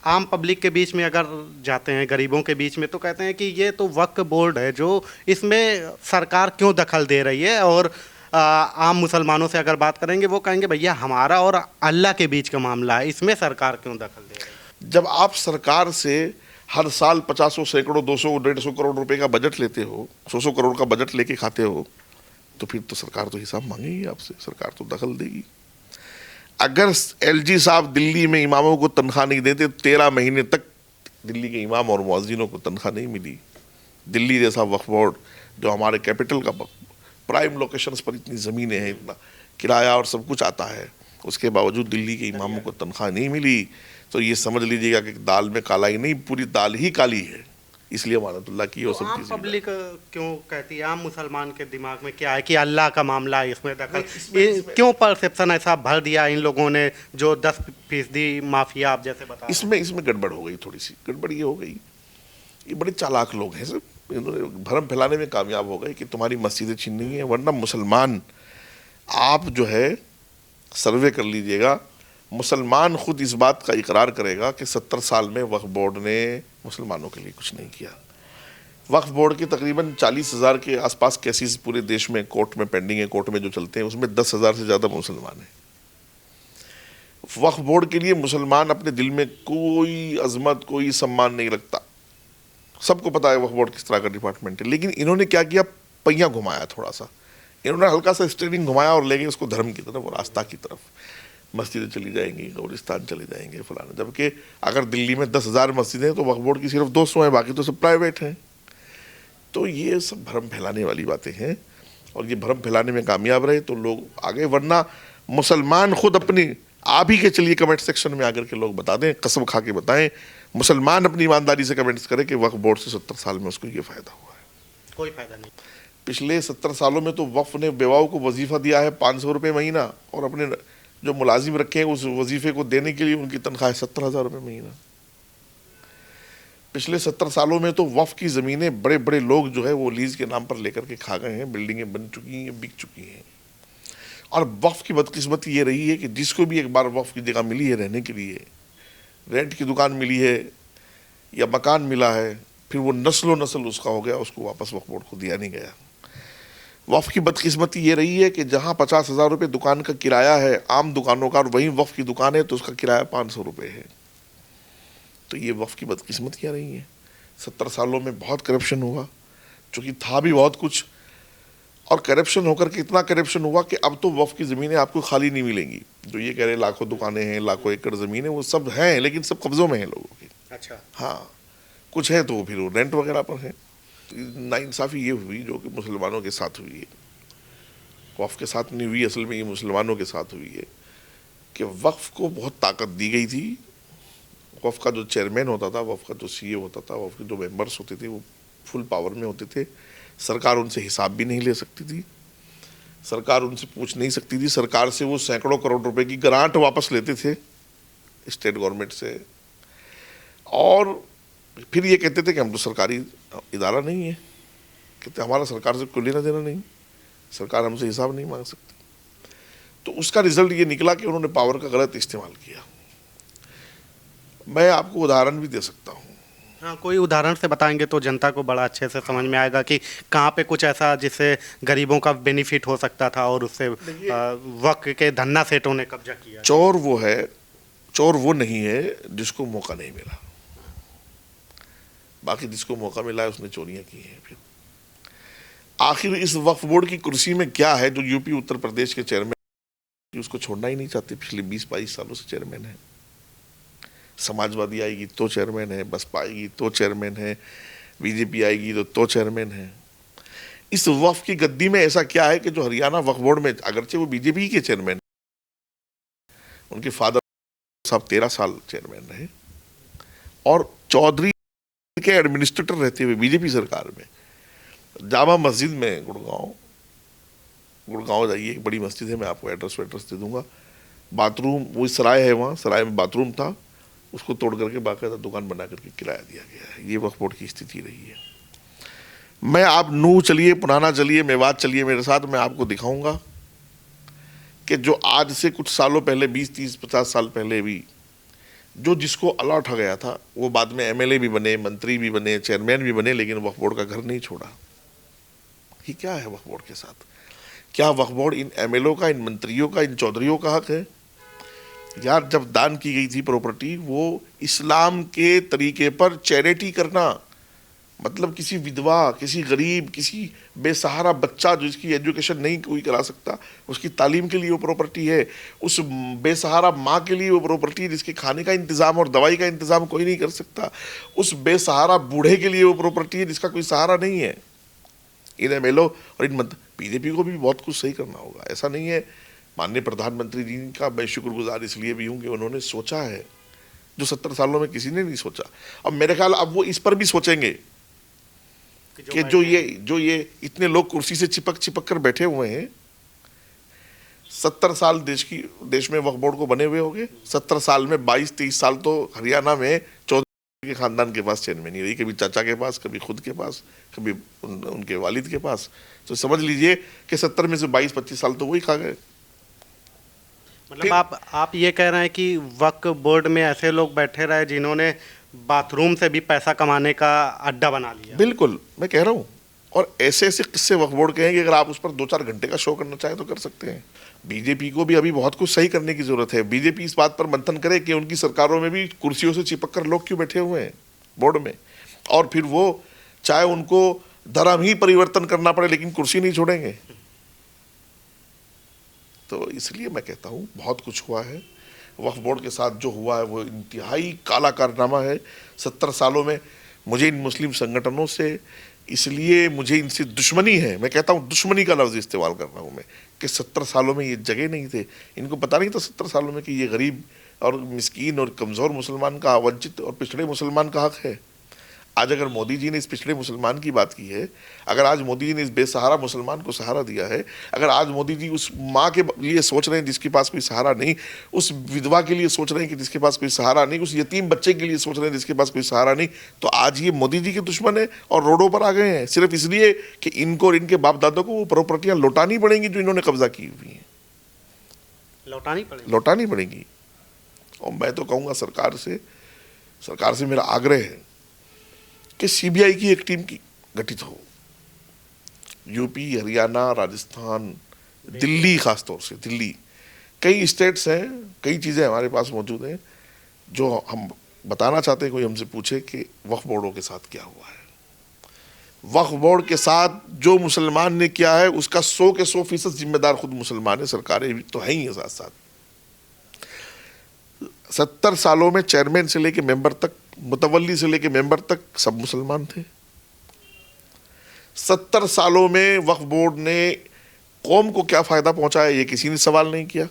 आम पब्लिक के बीच में अगर जाते हैं, गरीबों के बीच में, तो कहते हैं कि ये तो वक्फ बोर्ड है, जो इसमें सरकार क्यों दखल दे रही है। और आम मुसलमानों से अगर बात करेंगे, वो कहेंगे भैया हमारा और अल्लाह के बीच का मामला है, इसमें सरकार क्यों दखल दे रही है। जब आप सरकार से हर साल 50 सैकड़ों 200 150 करोड़ रुपए का बजट लेते हो, 100 करोड़ का बजट लेके खाते हो, तो फिर तो सरकार तो हिसाब मांगेगी आपसे, सरकार तो दखल देगी। अगर एलजी साहब दिल्ली में इमामों को तनख्वाह नहीं देते, 13 महीने तक दिल्ली के इमाम और मुअज्जिनों को तनख्वाह नहीं मिली। दिल्ली जैसा वक्फ बोर्ड, जो हमारे कैपिटल का प्राइम लोकेशंस पर इतनी ज़मीनें हैं, इतना किराया और सब कुछ आता है, उसके बावजूद दिल्ली के इमामों को तनख्वाह नहीं मिली, तो ये समझ लीजिएगा कि दाल में काला ही नहीं, पूरी दाल ही काली है। इसलिए मानतुल्लाह की वो तो सब आम चीज़ें पब्लिक क्यों कहती है, आम मुसलमान के दिमाग में क्या है कि अल्लाह का मामला है, इसमें दखल क्यों परसेप्शन ऐसा भर दिया इन लोगों ने, जो 10% माफिया आप जैसे बता रहे हैं। इसमें गड़बड़ हो गई, थोड़ी सी गड़बड़ ये हो गई। ये बड़े चालाक लोग हैं सब, इन्होंने भरम फैलाने में कामयाब हो गए कि तुम्हारी मस्जिदें छीननी है, वरना मुसलमान, आप जो है सर्वे कर लीजिएगा, मुसलमान खुद इस बात का इकरार करेगा कि 70 साल में वक्फ बोर्ड ने मुसलमानों के लिए कुछ नहीं किया। वक्फ बोर्ड के तकरीबन 40,000 के आसपास केसेस पूरे देश में कोर्ट में पेंडिंग है, कोर्ट में जो चलते हैं, उसमें 10,000 से ज़्यादा मुसलमान हैं। वक्फ बोर्ड के लिए मुसलमान अपने दिल में कोई अजमत, कोई सम्मान नहीं रखता। सबको पता है वक्फ बोर्ड किस तरह का डिपार्टमेंट है, लेकिन इन्होंने क्या किया, पहिया घुमाया थोड़ा सा, इन्होंने हल्का सा स्टीयरिंग घुमाया और ले गए उसको धर्म की तरफ और आस्था की तरफ। मस्जिदें चली जाएंगी, कब्रिस्तान चले जाएंगे, फलाना। जबकि अगर दिल्ली में 10,000 मस्जिदें हैं तो वक्फ बोर्ड की सिर्फ 200 हैं, बाकी तो सब प्राइवेट हैं। तो ये सब भ्रम फैलाने वाली बातें हैं, और ये भ्रम फैलाने में कामयाब रहे तो लोग आगे, वरना मुसलमान खुद अपनी, आप ही के चलिए कमेंट सेक्शन में आकर के लोग बता दें, कसम खा के बताएं, मुसलमान अपनी ईमानदारी से कमेंट्स करें कि वक्फ बोर्ड से 70 साल में उसको ये फ़ायदा हुआ है। कोई फायदा नहीं। पिछले 70 सालों में तो वक्फ ने बेवाओं को वजीफ़ा दिया है 500 रुपये महीना, और अपने जो मुलाजिम रखे हैं उस वजीफ़े को देने के लिए उनकी तनख्वाह है 70,000 रुपये महीना। पिछले 70 सालों में तो वक्फ की ज़मीनें बड़े बड़े लोग जो है वो लीज़ के नाम पर लेकर के खा गए हैं, बिल्डिंगें बन चुकी हैं, बिक चुकी हैं। और वक्फ की बदकिस्मती ये रही है कि जिसको भी एक बार वक्फ की जगह मिली है रहने के लिए, रेंट की दुकान मिली है या मकान मिला है, फिर वो नस्लो नस्ल उसका हो गया, उसको वापस वक्फ बोर्ड को दिया नहीं गया। वक्फ की बदकिस्मती ये रही है कि जहाँ 50,000 रुपये दुकान का किराया है आम दुकानों का, और वहीं वक्फ की दुकान है तो उसका किराया 500 रुपये है। तो ये वक्फ की बदकिस्मतियाँ रही हैं। 70 सालों में बहुत करप्शन हुआ, चूँकि था भी बहुत कुछ, और करप्शन होकर के इतना करप्शन हुआ कि अब तो वक्फ की ज़मीनें आपको खाली नहीं मिलेंगी। जो ये कह रहे लाखों दुकानें हैं, लाखों एकड़ ज़मीनें, वो सब हैं, लेकिन सब कब्ज़ों में हैं लोगों की। अच्छा। हाँ, कुछ है तो फिर वो रेंट वगैरह पर है। नाइंसाफ़ी ये हुई जो कि मुसलमानों के साथ हुई है, वक्फ के साथ नहीं हुई, असल में ये मुसलमानों के साथ हुई है कि वक्फ को बहुत ताकत दी गई थी। वक्फ का जो चेयरमैन होता था, वक्फ का जो सीए होता था, वक्फ के जो मेंबर्स होते थे, वो फुल पावर में होते थे। सरकार उनसे हिसाब भी नहीं ले सकती थी, सरकार उनसे पूछ नहीं सकती थी। सरकार से वो सैकड़ों करोड़ रुपए की ग्रांट वापस लेते थे स्टेट गवर्नमेंट से, और फिर ये कहते थे कि हम तो सरकारी इदारा नहीं है, कहते हमारा सरकार से कोई लेना देना नहीं, सरकार हमसे हिसाब नहीं मांग सकती। तो उसका रिजल्ट ये निकला कि उन्होंने पावर का गलत इस्तेमाल किया। मैं आपको उदाहरण भी दे सकता हूँ। हाँ, कोई उदाहरण से बताएंगे तो जनता को बड़ा अच्छे से समझ में आएगा कि कहाँ पे कुछ ऐसा जिससे गरीबों का बेनिफिट हो सकता था और उससे वक्त के धन्ना सेठों ने कब्जा किया। चोर वो नहीं है जिसको मौका नहीं मिला, बाकी जिसको मौका मिला है उसने चोरियां की हैं। फिर आखिर इस वक्फ बोर्ड की कुर्सी में क्या है जो यूपी उत्तर प्रदेश के चेयरमैन उसको छोड़ना ही नहीं चाहते, पिछले 20-22 सालों से चेयरमैन है। समाजवादी आएगी तो चेयरमैन है, बसपा आएगी तो चेयरमैन है, बीजेपी आएगी तो चेयरमैन है। इस वक्फ की गद्दी में ऐसा क्या है कि जो हरियाणा वक्फ बोर्ड में, अगरचे वो बीजेपी के चेयरमैन, उनके फादर साहब 13 साल चेयरमैन रहे, और चौधरी के एडमिनिस्ट्रेटर रहते हुए बीजेपी सरकार में जामा मस्जिद में, गुड़गांव जाइए, एक बड़ी मस्जिद है, मैं आपको एड्रेस दे दूंगा। बाथरूम, वो सराय है, वहाँ सराय में बाथरूम था, उसको तोड़ करके बाकायदा दुकान बना करके किराया दिया गया है। ये वक्फ बोर्ड की स्थिति रही है। मैं, आप नूह चलिए, पुराना चलिए, मेवात चलिए मेरे साथ, मैं आपको दिखाऊंगा कि जो आज से कुछ सालों पहले, 20-30-50 साल पहले भी जो जिसको अलॉट हो गया था वो बाद में एमएलए भी बने, मंत्री भी बने, चेयरमैन भी बने, लेकिन वक्फ बोर्ड का घर नहीं छोड़ा। ये क्या है वक्फ बोर्ड के साथ? क्या वक्फ बोर्ड इन एमएलओ का, इन मंत्रियों का, इन चौधरियों का हक है? यार जब दान की गई थी प्रॉपर्टी, वो इस्लाम के तरीके पर चैरिटी करना, मतलब किसी विधवा, किसी गरीब, किसी बेसहारा बच्चा जो इसकी एजुकेशन नहीं कोई करा सकता, उसकी तालीम के लिए वो प्रॉपर्टी है। उस बेसहारा माँ के लिए वो प्रॉपर्टी है जिसके खाने का इंतज़ाम और दवाई का इंतज़ाम कोई नहीं कर सकता। उस बेसहारा बूढ़े के लिए वो प्रॉपर्टी है जिसका कोई सहारा नहीं है। इन एमएलओ और इन बीजेपी को भी बहुत कुछ सही करना होगा। ऐसा नहीं है, माननीय प्रधानमंत्री जी का मैं शुक्रगुजार इसलिए भी हूँ कि उन्होंने सोचा है जो 70 सालों में किसी ने नहीं सोचा। अब मेरे ख्याल अब वो इस पर भी सोचेंगे कि जो ये इतने लोग कुर्सी से चिपक कर बैठे हुए हैं, 70 साल देश में वक्फ बोर्ड को बने हुए हो गए। 70 साल में 22-23 साल तो हरियाणा में चौधरी के खानदान के पास चैन में नहीं रही, कभी चाचा के पास, कभी खुद के पास, कभी उनके वालिद के पास। तो समझ लीजिए कि 70 में से 22-25 साल तो वही खा गए। मतलब आप ये कह रहे हैं कि वक्फ बोर्ड में ऐसे लोग बैठे रहे जिन्होंने बाथरूम से भी पैसा कमाने का अड्डा बना लिया। बिल्कुल, मैं कह रहा हूँ। और ऐसे ऐसे किस्से वक्फ बोर्ड के हैं कि अगर आप उस पर 2-4 घंटे का शो करना चाहें तो कर सकते हैं। बीजेपी को भी अभी बहुत कुछ सही करने की जरूरत है। बीजेपी इस बात पर मंथन करे कि उनकी सरकारों में भी कुर्सियों से चिपक कर लोग क्यों बैठे हुए हैं बोर्ड में, और फिर वो चाहे उनको धर्म ही परिवर्तन करना पड़े लेकिन कुर्सी नहीं छोड़ेंगे। तो इसलिए मैं कहता हूँ बहुत कुछ हुआ है। वक्फ बोर्ड के साथ जो हुआ है वो इंतहाई काला कारनामा है 70 सालों में। मुझे इन मुस्लिम संगठनों से, इसलिए मुझे इनसे दुश्मनी है, मैं कहता हूँ दुश्मनी का लफ्ज़ इस्तेमाल कर रहा हूँ मैं, कि 70 सालों में ये जगह नहीं थे। इनको पता नहीं था 70 सालों में कि ये गरीब और मिस्कीन और कमज़ोर मुसलमान का, वंचित और पिछड़े मुसलमान का हक है। आज अगर मोदी जी ने इस पिछड़े मुसलमान की बात की है, अगर आज मोदी जी ने इस बेसहारा मुसलमान को सहारा दिया है, अगर आज मोदी जी उस माँ के लिए सोच रहे हैं जिसके पास कोई सहारा नहीं, उस विधवा के लिए सोच रहे हैं कि जिसके पास कोई सहारा नहीं, उस यतीम बच्चे के लिए सोच रहे हैं जिसके पास कोई सहारा नहीं, तो आज ये मोदी जी के दुश्मन है और रोडों पर आ गए हैं सिर्फ इसलिए कि इनको और इनके बाप दादों को वो प्रॉपर्टियाँ लौटानी पड़ेंगी जो इन्होंने कब्जा की हुई हैं, लौटानी पड़ेंगी। और मैं तो कहूँगा सरकार से मेरा आग्रह है कि सीबीआई की एक टीम की गठित हो। यूपी, हरियाणा, राजस्थान, दिल्ली, खास तौर से दिल्ली, कई स्टेट्स हैं, कई चीज़ें हमारे पास मौजूद हैं जो हम बताना चाहते हैं। कोई हमसे पूछे कि वक्फ बोर्डों के साथ क्या हुआ है। वक्फ बोर्ड के साथ जो मुसलमान ने किया है उसका 100 के 100% जिम्मेदार खुद मुसलमान है, सरकारें भी तो हैं ही है साथ साथ। 70 सालों में चेयरमैन से लेके मेंबर तक, मुतवल्ली से लेके मेंबर तक सब मुसलमान थे। 70 सालों में वक्फ बोर्ड ने कौम को क्या फायदा पहुंचाया ये किसी ने सवाल नहीं किया।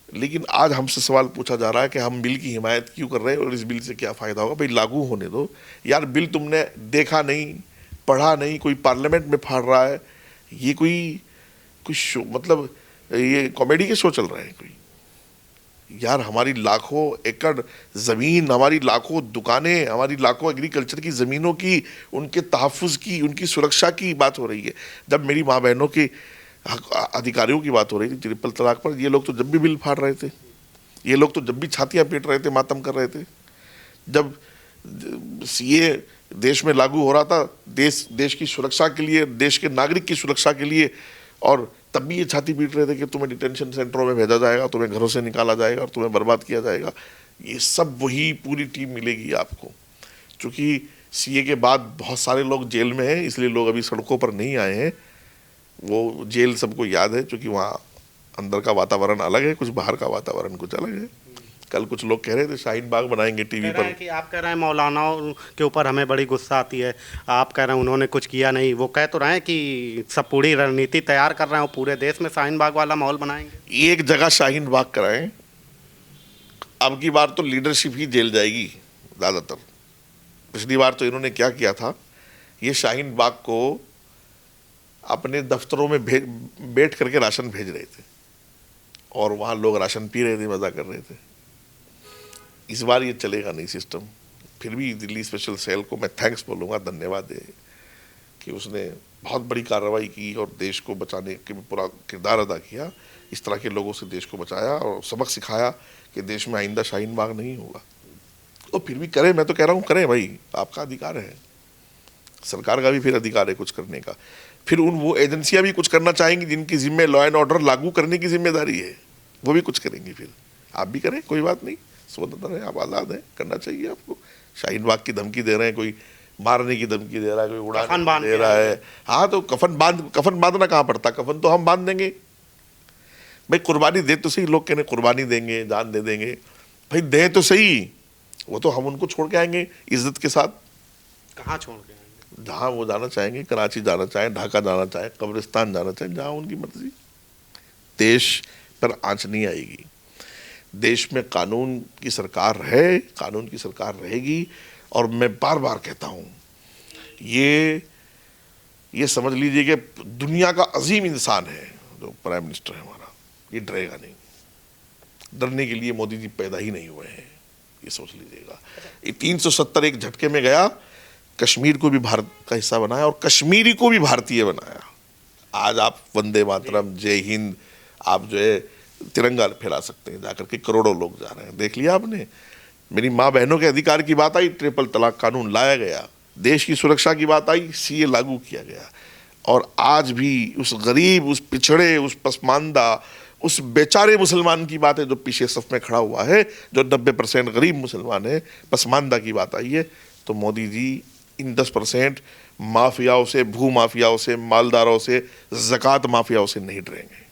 लेकिन आज हमसे सवाल पूछा जा रहा है कि हम बिल की हिमायत क्यों कर रहे हैं और इस बिल से क्या फायदा होगा। भाई लागू होने दो यार, बिल तुमने देखा नहीं, पढ़ा नहीं, कोई पार्लियामेंट में फाड़ रहा है, ये कोई शो, मतलब ये कॉमेडी के शो चल रहे हैं कोई। यार हमारी लाखों एकड़ ज़मीन, हमारी लाखों दुकानें, हमारी लाखों एग्रीकल्चर की ज़मीनों की, उनके तहफ़्फ़ुज़ की, उनकी सुरक्षा की बात हो रही है। जब मेरी माँ बहनों के अधिकारियों की बात हो रही थी ट्रिपल तलाक पर, ये लोग तो जब भी बिल फाड़ रहे थे, ये लोग तो जब भी छातियाँ पीट रहे थे, मातम कर रहे थे। जब ये देश में लागू हो रहा था, देश की सुरक्षा के लिए, देश के नागरिक की सुरक्षा के लिए, और तब भी ये छाती पीट रहे थे कि तुम्हें डिटेंशन सेंटरों में भेजा जाएगा, तुम्हें घरों से निकाला जाएगा और तुम्हें बर्बाद किया जाएगा। ये सब वही पूरी टीम मिलेगी आपको। क्योंकि सीए के बाद बहुत सारे लोग जेल में हैं, इसलिए लोग अभी सड़कों पर नहीं आए हैं। वो जेल सबको याद है, क्योंकि वहाँ अंदर का वातावरण अलग है, कुछ बाहर का वातावरण कुछ अलग है। कल कुछ लोग कह रहे थे शाहीन बाग बनाएंगे टीवी पर। कि आप कह रहे हैं मौलाना के ऊपर हमें बड़ी गुस्सा आती है, आप कह रहे हैं उन्होंने कुछ किया नहीं। वो कह तो रहे हैं कि सब पूरी रणनीति तैयार कर रहे हैं, पूरे देश में शाहीन बाग वाला माहौल बनाएंगे। एक जगह शाहीन बाग कराएं, अब की बार तो लीडरशिप ही जेल जाएगी ज़्यादातर। पिछली बार तो इन्होंने क्या किया था, ये शाहीन बाग को अपने दफ्तरों में बैठ करके राशन भेज रहे थे और वहाँ लोग राशन पी रहे थे, मज़ा कर रहे थे। इस बार ये चलेगा नहीं सिस्टम। फिर भी दिल्ली स्पेशल सेल को मैं थैंक्स बोलूँगा, धन्यवाद है। कि उसने बहुत बड़ी कार्रवाई की और देश को बचाने के पूरा किरदार अदा किया, इस तरह के लोगों से देश को बचाया और सबक सिखाया कि देश में आइंदा शाहीन बाग नहीं होगा। और फिर भी करें, मैं तो कह रहा हूँ करें भाई, आपका अधिकार है, सरकार का भी फिर अधिकार है कुछ करने का। फिर वो एजेंसियां भी कुछ करना चाहेंगी जिनकी जिम्मे लॉ एंड ऑर्डर लागू करने की जिम्मेदारी है, वो भी कुछ करेंगी, फिर आप भी करें, कोई बात नहीं, स्वतंत्र है, आप आज़ाद हैं, करना चाहिए आपको। शाहीन बाग की धमकी दे रहे हैं, कोई मारने की धमकी दे रहा है, कोई उड़ाने दे रहा है, हाँ तो कफन बांधना कहाँ पड़ता, कफन तो हम बांध देंगे भाई। कुर्बानी दे तो सही, लोग कहने कुर्बानी देंगे, जान दे देंगे, भाई दे तो सही, वो तो हम उनको छोड़ के आएंगे इज्जत के साथ। कहाँ छोड़ के आएंगे? जहाँ वो जाना चाहेंगे, कराची जाना चाहें, ढाका जाना चाहें, कब्रिस्तान जाना चाहें, जहाँ उनकी मर्जी। देश पर आंच नहीं आएगी। देश में कानून की सरकार है, कानून की सरकार रहेगी। और मैं बार बार कहता हूँ, ये समझ लीजिए कि दुनिया का अजीम इंसान है जो प्राइम मिनिस्टर है हमारा, ये डरेगा नहीं। डरने के लिए मोदी जी पैदा ही नहीं हुए हैं, ये सोच लीजिएगा। ये 370 एक झटके में गया, कश्मीर को भी भारत का हिस्सा बनाया और कश्मीरी को भी भारतीय बनाया। आज आप वंदे मातरम, जय हिंद, आप जो है तिरंगा फैला सकते हैं, जाकर के करोड़ों लोग जा रहे हैं, देख लिया आपने। मेरी माँ बहनों के अधिकार की बात आई, ट्रिपल तलाक कानून लाया गया। देश की सुरक्षा की बात आई, सीए लागू किया गया। और आज भी उस गरीब, उस पिछड़े, उस पसमानदा, उस बेचारे मुसलमान की बात है जो पीछे सफ में खड़ा हुआ है, जो 90% गरीब मुसलमान है, पसमानदा की बात आई है। तो मोदी जी इन 10% माफियाओं से, भू माफियाओं से, मालदारों से, ज़कात माफियाओं से नहीं डरेंगे।